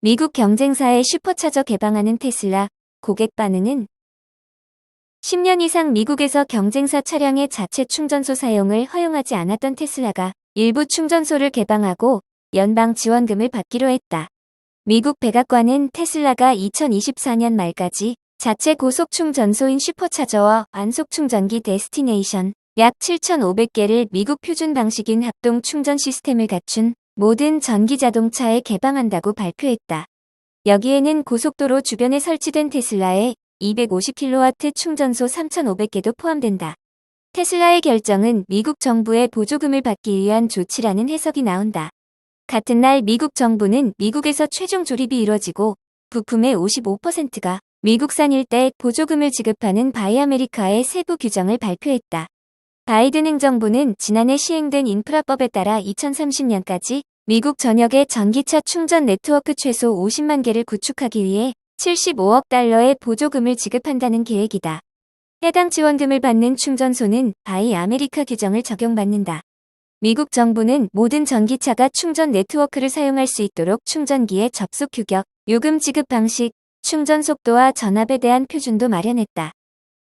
미국 경쟁사의 슈퍼차저 개방하는 테슬라, 고객 반응은? 10년 이상 미국에서 경쟁사 차량의 자체 충전소 사용을 허용하지 않았던 테슬라가 일부 충전소를 개방하고 연방 지원금을 받기로 했다. 미국 백악관은 테슬라가 2024년 말까지 자체 고속 충전소인 슈퍼차저와 완속 충전기 데스티네이션 약 7,500개를 미국 표준 방식인 합동 충전 시스템을 갖춘 모든 전기 자동차에 개방한다고 발표했다. 여기에는 고속도로 주변에 설치된 테슬라의 250kW 충전소 3,500개도 포함된다. 테슬라의 결정은 미국 정부의 보조금을 받기 위한 조치라는 해석이 나온다. 같은 날 미국 정부는 미국에서 최종 조립이 이뤄지고 부품의 55%가 미국산일 때 보조금을 지급하는 바이 아메리카의 세부 규정을 발표했다. 바이든 행정부는 지난해 시행된 인프라법에 따라 2030년까지 미국 전역의 전기차 충전 네트워크 최소 50만 개를 구축하기 위해 75억 달러의 보조금을 지급한다는 계획이다. 해당 지원금을 받는 충전소는 바이 아메리카 규정을 적용받는다. 미국 정부는 모든 전기차가 충전 네트워크를 사용할 수 있도록 충전기의 접속 규격, 요금 지급 방식, 충전 속도와 전압에 대한 표준도 마련했다.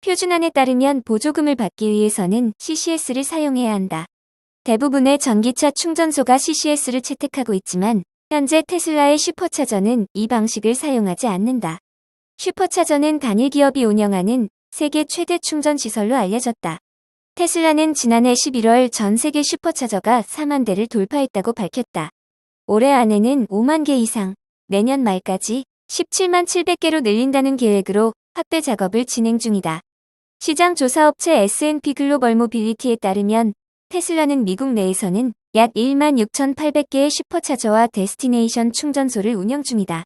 표준안에 따르면 보조금을 받기 위해서는 CCS를 사용해야 한다. 대부분의 전기차 충전소가 CCS를 채택하고 있지만 현재 테슬라의 슈퍼차저는 이 방식을 사용하지 않는다. 슈퍼차저는 단일 기업이 운영하는 세계 최대 충전 시설로 알려졌다. 테슬라는 지난해 11월 전 세계 슈퍼차저가 4만 대를 돌파했다고 밝혔다. 올해 안에는 5만 개 이상, 내년 말까지 17만 700개로 늘린다는 계획으로 확대 작업을 진행 중이다. 시장 조사업체 S&P 글로벌 모빌리티에 따르면 테슬라는 미국 내에서는 약 1만 6,800개의 슈퍼차저와 데스티네이션 충전소를 운영 중이다.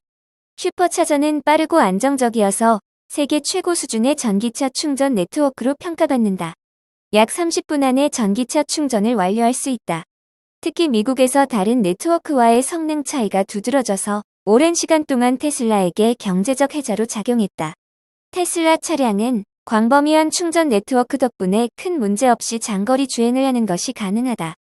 슈퍼차저는 빠르고 안정적이어서 세계 최고 수준의 전기차 충전 네트워크로 평가받는다. 약 30분 안에 전기차 충전을 완료할 수 있다. 특히 미국에서 다른 네트워크와의 성능 차이가 두드러져서 오랜 시간 동안 테슬라에게 경제적 혜자로 작용했다. 테슬라 차량은 광범위한 충전 네트워크 덕분에 큰 문제 없이 장거리 주행을 하는 것이 가능하다.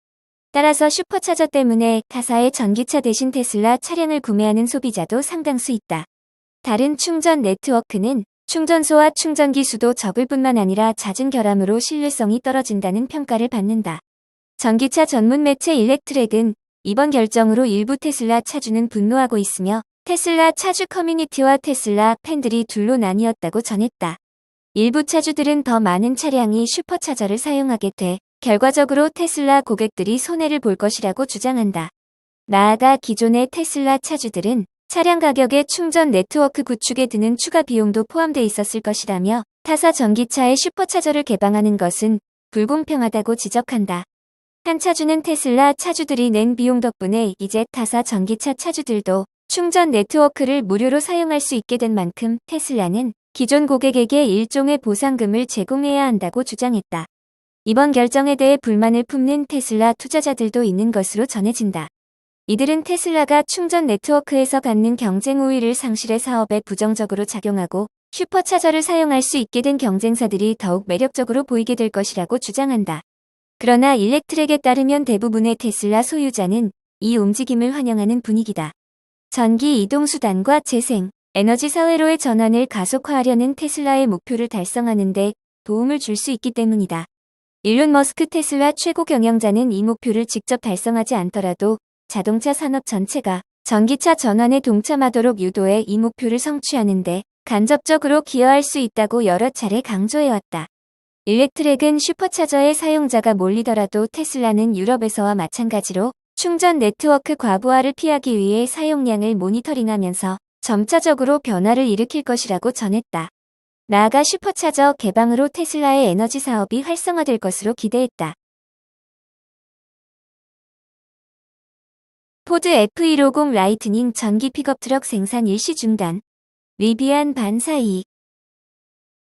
따라서 슈퍼차저 때문에 타사의 전기차 대신 테슬라 차량을 구매하는 소비자도 상당수 있다. 다른 충전 네트워크는 충전소와 충전기 수도 적을 뿐만 아니라 잦은 결함으로 신뢰성이 떨어진다는 평가를 받는다. 전기차 전문 매체 일렉트렉은 이번 결정으로 일부 테슬라 차주는 분노하고 있으며 테슬라 차주 커뮤니티와 테슬라 팬들이 둘로 나뉘었다고 전했다. 일부 차주들은 더 많은 차량이 슈퍼차저를 사용하게 돼 결과적으로 테슬라 고객들이 손해를 볼 것이라고 주장한다. 나아가 기존의 테슬라 차주들은 차량 가격에 충전 네트워크 구축에 드는 추가 비용도 포함돼 있었을 것이라며 타사 전기차의 슈퍼차저를 개방하는 것은 불공평하다고 지적한다. 한 차주는 테슬라 차주들이 낸 비용 덕분에 이제 타사 전기차 차주들도 충전 네트워크를 무료로 사용할 수 있게 된 만큼 테슬라는 기존 고객에게 일종의 보상금을 제공해야 한다고 주장했다. 이번 결정에 대해 불만을 품는 테슬라 투자자들도 있는 것으로 전해진다. 이들은 테슬라가 충전 네트워크에서 갖는 경쟁 우위를 상실해 사업에 부정적으로 작용하고 슈퍼차저를 사용할 수 있게 된 경쟁사들이 더욱 매력적으로 보이게 될 것이라고 주장한다. 그러나 일렉트렉에 따르면 대부분의 테슬라 소유자는 이 움직임을 환영하는 분위기다. 전기 이동수단과 재생, 에너지 사회로의 전환을 가속화하려는 테슬라의 목표를 달성하는 데 도움을 줄 수 있기 때문이다. 일론 머스크 테슬라 최고 경영자는 이 목표를 직접 달성하지 않더라도 자동차 산업 전체가 전기차 전환에 동참하도록 유도해 이 목표를 성취하는데 간접적으로 기여할 수 있다고 여러 차례 강조해왔다. 일렉트렉은 슈퍼차저의 사용자가 몰리더라도 테슬라는 유럽에서와 마찬가지로 충전 네트워크 과부하를 피하기 위해 사용량을 모니터링하면서 점차적으로 변화를 일으킬 것이라고 전했다. 나아가 슈퍼차저 개방으로 테슬라의 에너지 사업이 활성화될 것으로 기대했다. 포드 F150 라이트닝 전기 픽업트럭 생산 일시 중단. 리비안 반사 이익.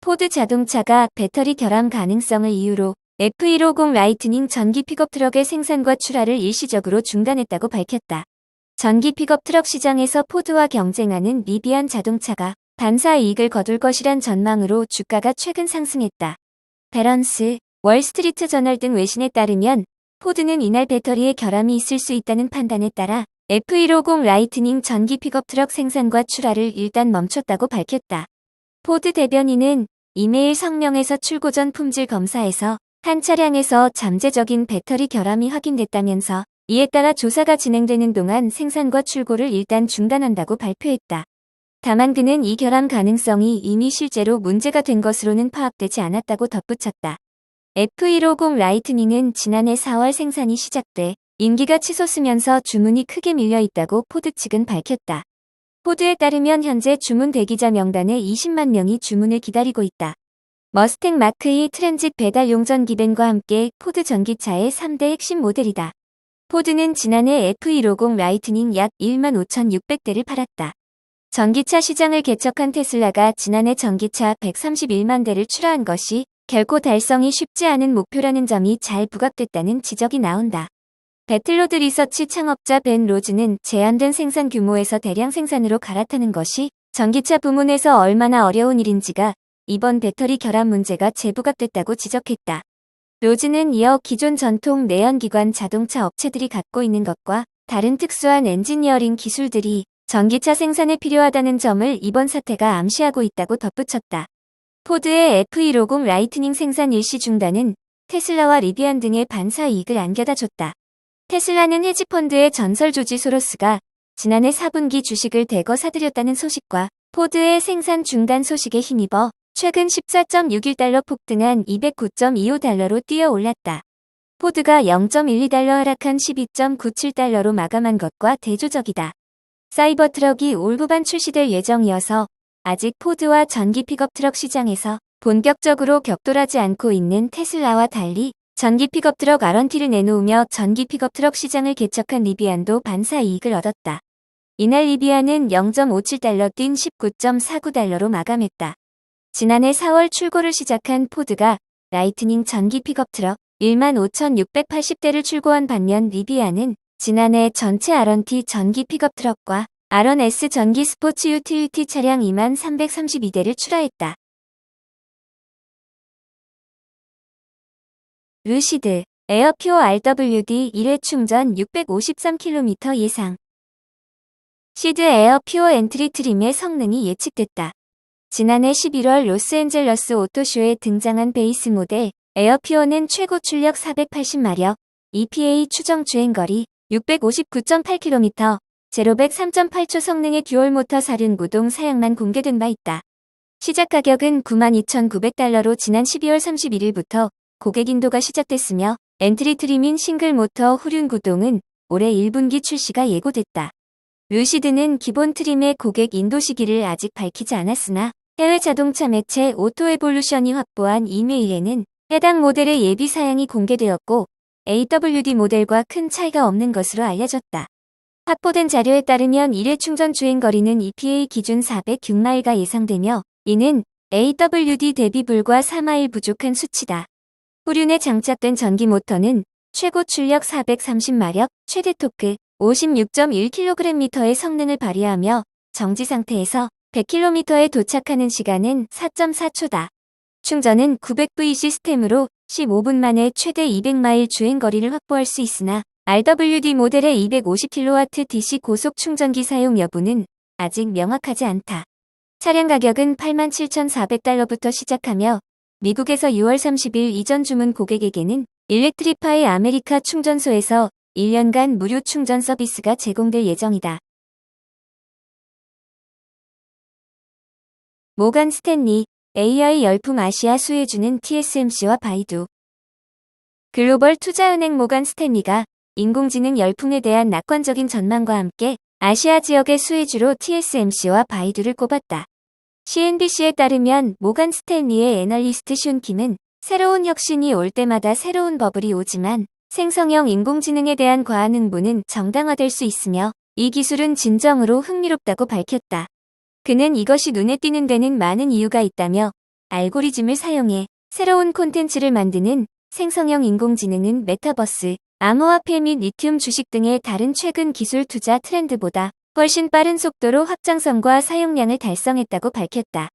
포드 자동차가 배터리 결함 가능성을 이유로 F150 라이트닝 전기 픽업트럭의 생산과 출하를 일시적으로 중단했다고 밝혔다. 전기 픽업트럭 시장에서 포드와 경쟁하는 리비안 자동차가 반사 이익을 거둘 것이란 전망으로 주가가 최근 상승했다. 배런스, 월스트리트 저널 등 외신에 따르면 포드는 이날 배터리에 결함이 있을 수 있다는 판단에 따라 F150 라이트닝 전기 픽업 트럭 생산과 출하를 일단 멈췄다고 밝혔다. 포드 대변인은 이메일 성명에서 출고 전 품질 검사에서 한 차량에서 잠재적인 배터리 결함이 확인됐다면서 이에 따라 조사가 진행되는 동안 생산과 출고를 일단 중단한다고 발표했다. 다만 그는 이 결함 가능성이 이미 실제로 문제가 된 것으로는 파악되지 않았다고 덧붙였다. F150 라이트닝은 지난해 4월 생산이 시작돼 임기가 치솟으면서 주문이 크게 밀려있다고 포드 측은 밝혔다. 포드에 따르면 현재 주문 대기자 명단에 20만 명이 주문을 기다리고 있다. 머스탱 마크2 트랜짓 배달 용전기 밴과 함께 포드 전기차의 3대 핵심 모델이다. 포드는 지난해 F150 라이트닝 약 15,600대를 팔았다. 전기차 시장을 개척한 테슬라가 지난해 전기차 131만 대를 출하한 것이 결코 달성이 쉽지 않은 목표라는 점이 잘 부각됐다는 지적이 나온다. 배틀로드 리서치 창업자 벤 로즈는 제한된 생산 규모에서 대량 생산으로 갈아타는 것이 전기차 부문에서 얼마나 어려운 일인지가 이번 배터리 결함 문제가 재부각됐다고 지적했다. 로즈는 이어 기존 전통 내연기관 자동차 업체들이 갖고 있는 것과 다른 특수한 엔지니어링 기술들이 전기차 생산에 필요하다는 점을 이번 사태가 암시하고 있다고 덧붙였다. 포드의 F150 라이트닝 생산 일시 중단은 테슬라와 리비안 등의 반사 이익을 안겨다 줬다. 테슬라는 헤지펀드의 전설 조지 소로스가 지난해 4분기 주식을 대거 사들였다는 소식과 포드의 생산 중단 소식에 힘입어 최근 14.61달러 폭등한 209.25달러로 뛰어 올랐다. 포드가 0.12달러 하락한 12.97달러로 마감한 것과 대조적이다. 사이버트럭이 올 후반 출시될 예정이어서 아직 포드와 전기 픽업 트럭 시장에서 본격적으로 격돌하지 않고 있는 테슬라와 달리 전기 픽업 트럭 R1T를 내놓으며 전기 픽업 트럭 시장을 개척한 리비안도 반사 이익을 얻었다. 이날 리비안은 0.57달러 뛴 19.49달러로 마감했다. 지난해 4월 출고를 시작한 포드가 라이트닝 전기 픽업 트럭 15,680대를 출고한 반면 리비안은 지난해 전체 R1T 전기 픽업 트럭과 R1S 전기 스포츠 유틸리티 차량 2332대를 출하했다. 루시드 에어퓨어 RWD 1회 충전 653km 예상. 시드 에어퓨어 엔트리 트림의 성능이 예측됐다. 지난해 11월 로스앤젤러스 오토쇼에 등장한 베이스 모델 에어퓨어는 최고 출력 480마력, EPA 추정 주행거리 659.8km, 제로백 3.8초 성능의 듀얼모터 사륜구동 사양만 공개된 바 있다. 시작 가격은 92,900달러로 지난 12월 31일부터 고객 인도가 시작됐으며 엔트리 트림인 싱글모터 후륜구동은 올해 1분기 출시가 예고됐다. 루시드는 기본 트림의 고객 인도 시기를 아직 밝히지 않았으나 해외 자동차 매체 오토에볼루션이 확보한 이메일에는 해당 모델의 예비 사양이 공개되었고 AWD 모델과 큰 차이가 없는 것으로 알려졌다. 확보된 자료에 따르면 1회 충전 주행거리는 EPA 기준 406마일가 예상되며 이는 AWD 대비 불과 4마일 부족한 수치다. 후륜에 장착된 전기 모터는 최고 출력 430마력, 최대 토크 56.1kgm의 성능을 발휘하며 정지 상태에서 100km에 도착하는 시간은 4.4초다. 충전은 900V 시스템으로 15분 만에 최대 200마일 주행거리를 확보할 수 있으나 RWD 모델의 250kW DC 고속 충전기 사용 여부는 아직 명확하지 않다. 차량 가격은 87,400달러부터 시작하며 미국에서 6월 30일 이전 주문 고객에게는 일렉트리파이 아메리카 충전소에서 1년간 무료 충전 서비스가 제공될 예정이다. 모간 스탠리, AI 열풍 아시아 수혜주는 TSMC와 바이두. 글로벌 투자은행 모간 스탠리가 인공지능 열풍에 대한 낙관적인 전망과 함께 아시아 지역의 수혜주로 TSMC와 바이두를 꼽았다. CNBC에 따르면 모간 스탠리의 애널리스트 슌 킴은 새로운 혁신이 올 때마다 새로운 버블이 오지만 생성형 인공지능에 대한 과한 흥분은 정당화될 수 있으며 이 기술은 진정으로 흥미롭다고 밝혔다. 그는 이것이 눈에 띄는 데는 많은 이유가 있다며 알고리즘을 사용해 새로운 콘텐츠를 만드는 생성형 인공지능은 메타버스, 암호화폐 및 리튬 주식 등의 다른 최근 기술 투자 트렌드보다 훨씬 빠른 속도로 확장성과 사용량을 달성했다고 밝혔다.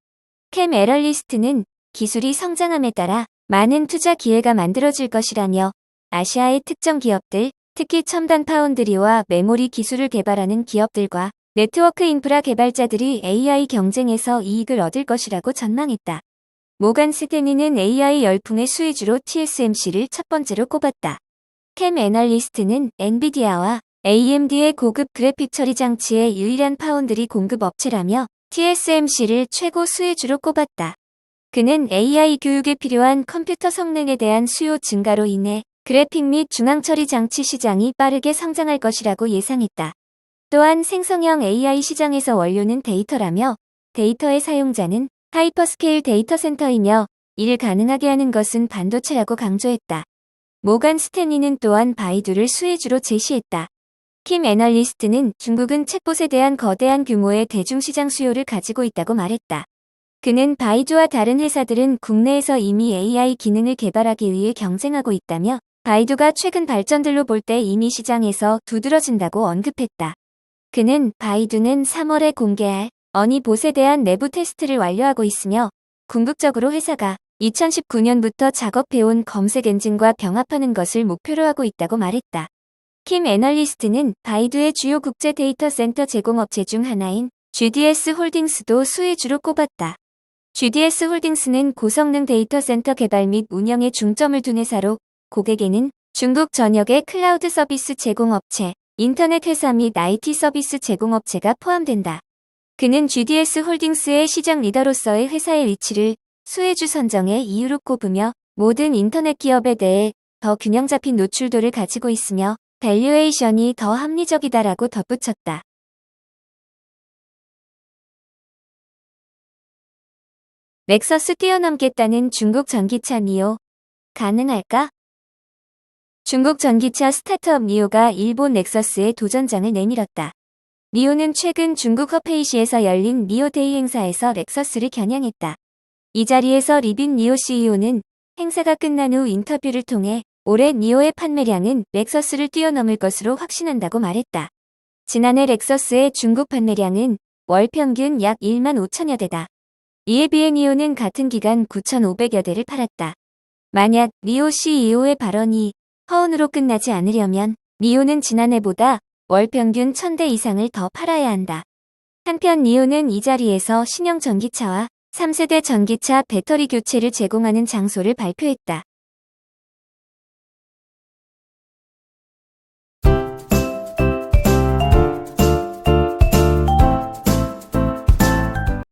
캠 애널리스트는 기술이 성장함에 따라 많은 투자 기회가 만들어질 것이라며 아시아의 특정 기업들, 특히 첨단 파운드리와 메모리 기술을 개발하는 기업들과 네트워크 인프라 개발자들이 AI 경쟁에서 이익을 얻을 것이라고 전망했다. 모간 스탠리는 AI 열풍의 수혜주로 TSMC를 첫 번째로 꼽았다. 캠 애널리스트는 엔비디아와 AMD의 고급 그래픽 처리 장치의 유일한 파운드리 공급 업체라며 TSMC를 최고 수혜주로 꼽았다. 그는 AI 교육에 필요한 컴퓨터 성능에 대한 수요 증가로 인해 그래픽 및 중앙 처리 장치 시장이 빠르게 성장할 것이라고 예상했다. 또한 생성형 AI 시장에서 원료는 데이터라며 데이터의 사용자는 하이퍼스케일 데이터 센터이며 이를 가능하게 하는 것은 반도체라고 강조했다. 모간 스탠리는 또한 바이두를 수혜주로 제시했다. 킴 애널리스트는 중국은 챗봇에 대한 거대한 규모의 대중시장 수요를 가지고 있다고 말했다. 그는 바이두와 다른 회사들은 국내에서 이미 AI 기능을 개발하기 위해 경쟁하고 있다며 바이두가 최근 발전들로 볼 때 이미 시장에서 두드러진다고 언급했다. 그는 바이두는 3월에 공개할 어니봇에 대한 내부 테스트를 완료하고 있으며 궁극적으로 회사가 2019년부터 작업해온 검색 엔진과 병합하는 것을 목표로 하고 있다고 말했다. 킴 애널리스트는 바이두의 주요 국제 데이터 센터 제공업체 중 하나인 GDS 홀딩스도 수혜주로 꼽았다. GDS 홀딩스는 고성능 데이터 센터 개발 및 운영에 중점을 둔 회사로 고객에는 중국 전역의 클라우드 서비스 제공업체, 인터넷 회사 및 IT 서비스 제공업체가 포함된다. 그는 GDS 홀딩스의 시장 리더로서의 회사의 위치를 수혜주 선정의 이유로 꼽으며 모든 인터넷 기업에 대해 더 균형 잡힌 노출도를 가지고 있으며 밸류에이션이 더 합리적이다라고 덧붙였다. 렉서스 뛰어넘겠다는 중국 전기차 니오. 가능할까? 중국 전기차 스타트업 니오가 일본 렉서스에 도전장을 내밀었다. 니오는 최근 중국 허페이시에서 열린 니오데이 행사에서 렉서스를 겨냥했다. 이 자리에서 리빈 니오 CEO는 행사가 끝난 후 인터뷰를 통해 올해 니오의 판매량은 렉서스를 뛰어넘을 것으로 확신한다고 말했다. 지난해 렉서스의 중국 판매량은 월 평균 약 1만 5천여 대다. 이에 비해 니오는 같은 기간 9,500여 대를 팔았다. 만약 니오 CEO의 발언이 허언으로 끝나지 않으려면 니오는 지난해보다 월 평균 1,000대 이상을 더 팔아야 한다. 한편 니오는 이 자리에서 신형 전기차와 3세대 전기차 배터리 교체를 제공하는 장소를 발표했다.